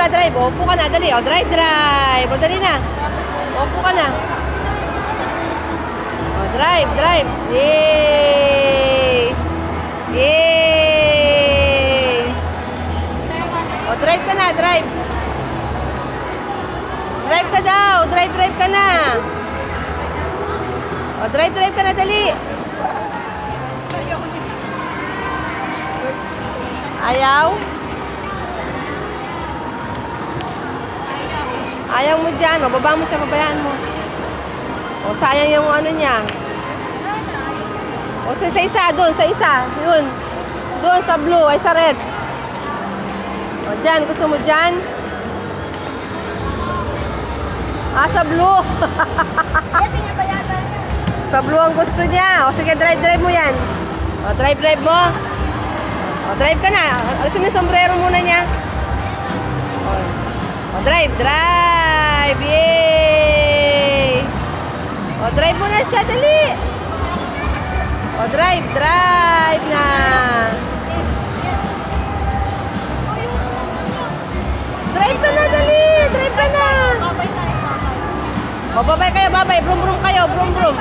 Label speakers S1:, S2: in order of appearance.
S1: drive. Opo ka na, dali. O, drive, drive. O, dali na. Opo ka na. O, drive, drive. Yay! Yay! O, drive ka na, drive. Drive ka daw. Drive, drive ka na. O, drive, drive ka na, dali. Ayaw? Ayaw mo dyan. O, baba mo siya, babayaan mo. O, sayang yung ano niya. O, sa isa, doon, sa isa. Yun. Doon, sa blue, ay sa red. O, dyan. Gusto mo dyan? Ah, sa blue. Sa blue ang gusto niya. O, sige, drive, drive mo yan. O, drive, drive mo. O, drive ka na. Alisin mo yung sombrero muna niya. O, drive, drive. Yay! O, drive mo na siya. Dali. O, drive, drive na. Drive ka na, dali. Drive ka na. O, babay kayo, babay. Brum, brum kayo. Brum, brum.